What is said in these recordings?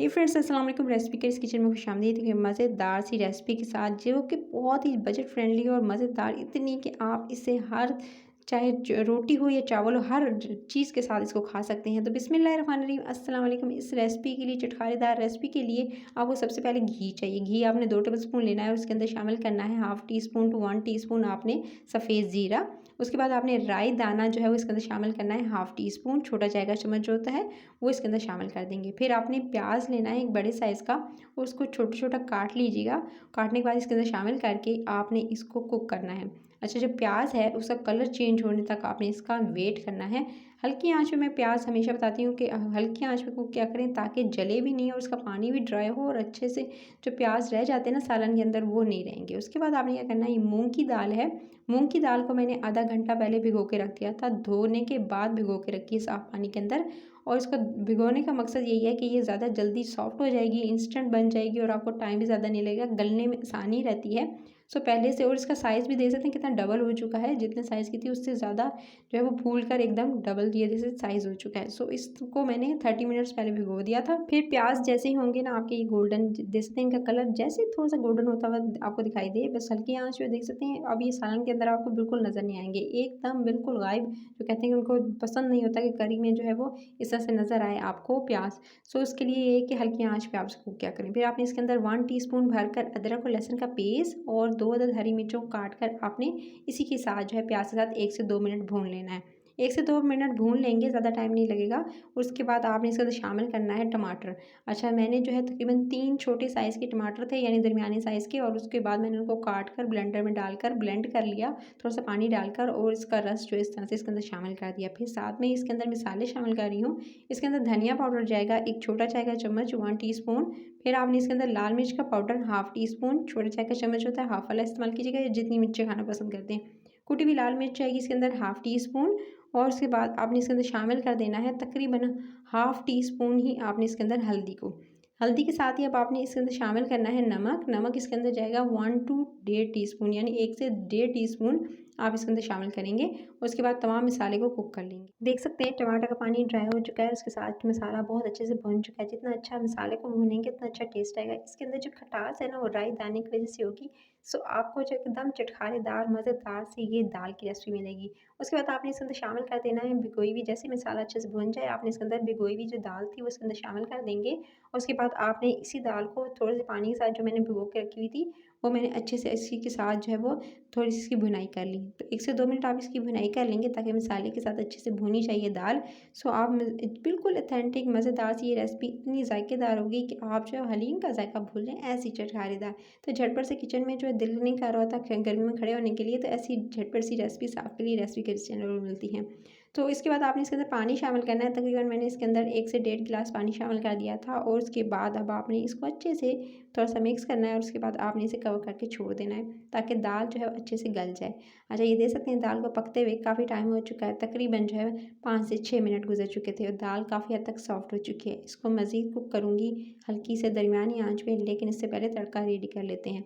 हे friends, अस्सलाम वालेकुम। Recipe के इस किचन में खुशामदीद है। मज़ेदार सी रेसिपी के साथ जो कि बहुत ही बजट फ्रेंडली और मज़ेदार, इतनी कि आप इसे हर चाहे रोटी हो या चावल हो, हर चीज़ के साथ इसको खा सकते हैं। तो बिस्मिल्लाहिर्रहमानिर्रहीम, अस्सलाम वालेकुम। इस रेसिपी के लिए, चटखारेदार रेसिपी के लिए आपको सबसे पहले घी चाहिए। घी आपने 2 टेबल स्पून लेना है। उसके अंदर शामिल करना है half teaspoon to 1 teaspoon आपने सफ़ेद ज़ीरा। उसके बाद आपने राई दाना जो है वो इसके अंदर शामिल करना है हाफ़ टी स्पून, छोटा चाय का चम्मच जो होता है वो इसके अंदर शामिल कर देंगे। फिर आपने प्याज लेना है एक बड़े साइज़ का, उसको छोटा छोटा काट लीजिएगा। काटने के बाद इसके अंदर शामिल करके आपने इसको कुक करना है। अच्छा, जो प्याज है उसका कलर चेंज होने तक आपने इसका वेट करना है। हल्की आंच में, मैं प्याज हमेशा बताती हूँ कि हल्की आंच में कुक क्या करें ताकि जले भी नहीं और उसका पानी भी ड्राई हो और अच्छे से जो प्याज रह जाते हैं ना सालन के अंदर, वो नहीं रहेंगे। उसके बाद आपने क्या करना है, ये मूंग की दाल है। मूंग की दाल को मैंने आधा घंटा पहले भिगो के रख दिया था। धोने के बाद भिगो के रखी है साफ़ पानी के अंदर। और इसको भिगोने का मकसद यही है कि ये ज़्यादा जल्दी सॉफ्ट हो जाएगी, इंस्टेंट बन जाएगी और आपको टाइम भी ज़्यादा नहीं लगेगा, गलने में आसानी रहती है। सो पहले से, और इसका साइज़ भी देख सकते हैं कितना डबल हो चुका है। जितने साइज़ की थी उससे ज़्यादा जो है वो फूल कर एकदम डबल ये जैसे साइज़ हो चुका है। सो इसको मैंने 30 मिनट्स पहले भिगो दिया था। फिर प्याज जैसे ही होंगे ना आपके, ये गोल्डन देख सकते हैं, इनका कलर जैसे थोड़ा सा गोल्डन होता हुआ आपको दिखाई दे, बस हल्की आंच पे देख सकते हैं। अब ये सालन के अंदर आपको बिल्कुल नज़र नहीं आएंगे, एकदम बिल्कुल गायब। जो कहते हैं कि उनको पसंद नहीं होता कि करी में जो है वो इस तरह से नज़र आए आपको प्याज। सो उसके लिए ये है कि हल्की आंच पे आप इसको क्या करें। फिर आपने इसके अंदर 1 टीस्पून भरकर अदरक और लहसुन का पेस्ट और 2 अदद हरी मिर्चों को काट कर आपने इसी के साथ जो है प्याज के साथ 1 से 2 मिनट भून लेना है। 1 से 2 मिनट भून लेंगे, ज़्यादा टाइम नहीं लगेगा। उसके बाद आपने इसके अंदर शामिल करना है टमाटर। अच्छा, मैंने जो है तकरीबन 3 छोटे साइज़ के टमाटर थे, यानी दरमियाने साइज़ के, और उसके बाद मैंने उनको काट कर ब्लेंडर में डालकर ब्लेंड कर लिया, थोड़ा सा पानी डालकर, और इसका रस जो है इस तरह से इसके अंदर शामिल कर दिया। फिर साथ में इसके अंदर मसाले शामिल कर रही हूँ। इसके अंदर धनिया पाउडर जाएगा 1 छोटा चाय का चम्मच 1 टीस्पून। फिर आपने इसके अंदर लाल मिर्च का पाउडर हाफ़ टी स्पून, छोटा चाय का चम्मच होता है हाफ़ वाला इस्तेमाल कीजिएगा, या जितनी मिर्ची खाना पसंद करते हैं। कुटी हुई लाल मिर्च जाएगी इसके अंदर हाफ़ टी स्पून। और उसके बाद आपने इसके अंदर शामिल कर देना है तकरीबन हाफ़ टी स्पून ही आपने इसके अंदर हल्दी को। हल्दी के साथ ही अब आपने इसके अंदर शामिल करना है नमक। नमक इसके अंदर जाएगा 1 टू डेढ़ टीस्पून, यानी 1 से डेढ़ टीस्पून आप इसके अंदर शामिल करेंगे। उसके बाद तमाम मसाले को कुक कर लेंगे। देख सकते हैं टमाटर का पानी ड्राई हो चुका है, उसके साथ मसाला बहुत अच्छे से भुन चुका है। जितना अच्छा मसाले को भूनेंगे उतना अच्छा टेस्ट आएगा। इसके अंदर जो खटास है ना वो राई दाने की वजह से होगी। सो आपको जो एकदम चटखारेदार मज़ेदार सी ये दाल की रेसिपी मिलेगी। उसके बाद आपने इसके अंदर शामिल कर देना है भिगोई हुई, जैसे मसाला अच्छे से भुन जाए आपने इसके अंदर भिगोई हुई जो दाल थी वो इसके अंदर शामिल कर देंगे। उसके बाद आपने इसी दाल को थोड़े से पानी के साथ, जो मैंने भिगो के रखी हुई थी, वो मैंने अच्छे से इसी के साथ जो है वो थोड़ी सी इसकी भुनाई कर ली। तो 1 से 2 मिनट आप इसकी भुनाई कर लेंगे ताकि मसाले के साथ अच्छे से भुनी चाहिए दाल। सो आप बिल्कुल ऑथेंटिक मज़ेदार सी ये रेसिपी इतनी ज़ायकेदार होगी कि आप जो है हलीम का जायका भूल जाएँ, ऐसी चटखारेदार। तो झटपट से किचन में जो है दिल नहीं कर रहा था गर्मी में खड़े होने के लिए, तो ऐसी झटपट सी रेसिपीज़ आपके लिए रेसिपी के चैनल पर मिलती हैं। तो इसके बाद आपने इसके अंदर पानी शामिल करना है। तकरीबन मैंने इसके अंदर 1 से डेढ़ गिलास पानी शामिल कर दिया था। और उसके बाद अब आपने इसको अच्छे से थोड़ा-सा मिक्स करना है और उसके बाद आपने इसे कवर करके छोड़ देना है ताकि दाल जो है अच्छे से गल जाए। अच्छा, ये देख सकते हैं दाल को पकते हुए काफ़ी टाइम हो चुका है, तकरीबन जो है 5 से 6 मिनट गुजर चुके थे और दाल काफ़ी हद तक सॉफ्ट हो चुकी है। इसको मज़ीद कुक करूँगी हल्की से दरमियानी आँच पे, लेकिन इससे पहले तड़का रेडी कर लेते हैं।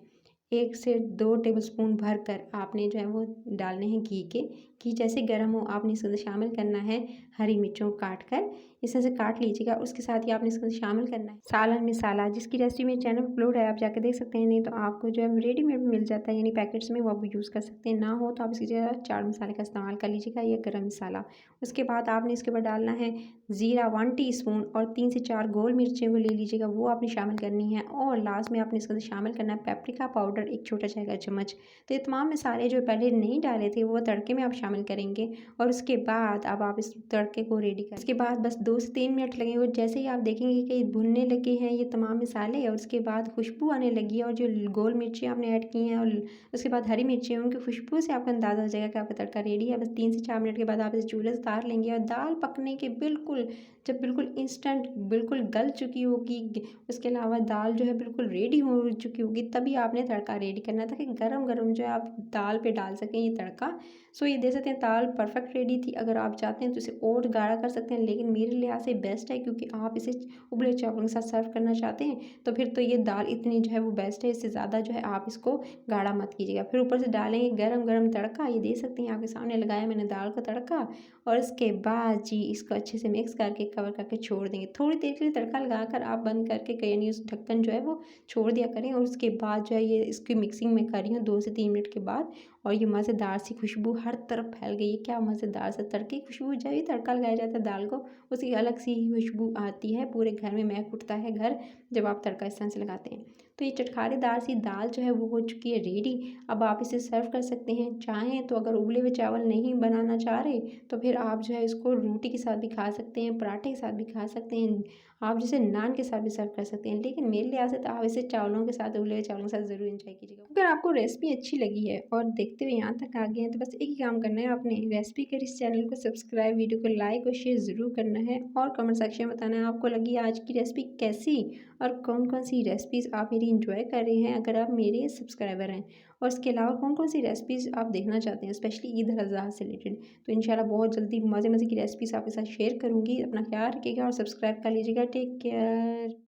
1 से 2 टेबलस्पून भरकर आपने जो है वो डालने हैं घी के। घी जैसे गर्म हो आपने इसके अंदर शामिल करना है हरी मिर्चों को काट कर, इस तरह से काट लीजिएगा। उसके साथ ही आपने इसके अंदर शामिल करना है सालन मसाला, जिसकी रेसिपी मेरे चैनल पर अपलोड है, आप जाकर देख सकते हैं। नहीं तो आपको जो है रेडीमेड मिल जाता है, यानी पैकेट्स में, वो आप यूज़ कर सकते हैं। ना हो तो आप इसकी जगह चाट मसाले का इस्तेमाल कर लीजिएगा या गरम मसाला। उसके बाद आपने इसके ऊपर डालना है ज़ीरा 1 टीस्पून और 3 से 4 गोल मिर्चें को ले लीजिएगा, वो आपने शामिल करनी है। और लास्ट में आपने इसके अंदर शामिल करना है पेपरिका पाउडर 1 छोटा चाय का चम्मच। तो ये तमाम मसाले जो पहले नहीं डाले थे वो तड़के में आप शामिल करेंगे। और उसके बाद अब आप इस तड़के को रेडी करें। उसके बाद बस 2 से 3 मिनट लगेंगे और जैसे ही आप देखेंगे कि भुनने लगे हैं ये तमाम मसाले, और उसके बाद खुशबू आने लगी है, और जो गोल मिर्ची आपने ऐड की हैं और उसके बाद हरी मिर्ची, उनकी खुशबू से आपको अंदाज़ा हो जाएगा कि आपका तड़का रेडी है। बस 3 से 4 मिनट के बाद आप इसे चूल्हे से उतार लेंगे और दाल पकने के बिल्कुल, जब बिल्कुल इंस्टेंट बिल्कुल गल चुकी होगी, उसके अलावा दाल जो है बिल्कुल रेडी हो चुकी होगी, तभी आपने तड़का रेडी करना है ताकि गरम गरम जो है आप दाल पे डाल सकें ये तड़का। सो ये देख सकते हैं दाल परफेक्ट रेडी थी। अगर आप चाहते हैं तो इसे और गाढ़ा कर सकते हैं, लेकिन मेरे लिहाज से बेस्ट है क्योंकि आप इसे उबले चावलों के साथ सर्व करना चाहते हैं तो फिर तो ये दाल इतनी जो है वो बेस्ट है। इससे ज़्यादा जो है आप इसको गाढ़ा मत कीजिएगा। फिर ऊपर से डालेंगे गरम गरम तड़का। ये देख सकते हैं आपके सामने लगाया मैंने दाल का तड़का, और इसके बाद जी इसको अच्छे से मिक्स करके कवर करके छोड़ देंगे। थोड़ी देर के लिए तड़का लगाकर आप बंद करके यानी उस ढक्कन जो है वो छोड़ दिया करें और उसके बाद जो है ये इसकी मिक्सिंग मैं कर रही हूँ 2 से 3 मिनट के बाद और ये मज़ेदार सी खुशबू हर तरफ फैल गई है। क्या मज़ेदार सा तड़के की खुशबू, जब भी तड़का लगाया जाता है दाल को उसकी अलग सी ही खुशबू आती है, पूरे घर में महक उठता है घर जब आप तड़का इस तरह से लगाते हैं। तो ये चटखारेदार सी दाल जो है वो हो चुकी है रेडी। अब आप इसे सर्व कर सकते हैं। चाहें तो अगर उबले हुए चावल नहीं बनाना चाह रहे तो फिर आप जो है इसको रोटी के साथ भी खा सकते हैं, पराठे के साथ भी खा सकते हैं, आप जैसे नान के साथ भी सर्व कर सकते हैं। लेकिन मेरे लिहाज से तो आप इसे चावलों के साथ, उबले हुए चावलों के साथ ज़रूर एंजॉय कीजिएगा। अगर आपको रेसिपी अच्छी लगी है और देखते हुए यहाँ तक आ गए हैं तो बस एक ही काम करना है, आपने रेसिपी के इस चैनल को सब्सक्राइब, वीडियो को लाइक और शेयर ज़रूर करना है और कमेंट सेक्शन में बताना है आपको लगी आज की रेसिपी कैसी और कौन कौन सी रेसिपीज़ आप मेरी इंजॉय कर रहे हैं अगर आप मेरे सब्सक्राइबर हैं। और इसके अलावा कौन कौन सी रेसिपीज़ आप देखना चाहते हैं स्पेशली ईद उल अज़हा से रिलेटेड। तो इंशाल्लाह बहुत जल्दी मज़े मज़े की रेसिपीज़ आपके साथ शेयर करूँगी। अपना ख्याल रखिएगा और सब्सक्राइब कर लीजिएगा। Take care.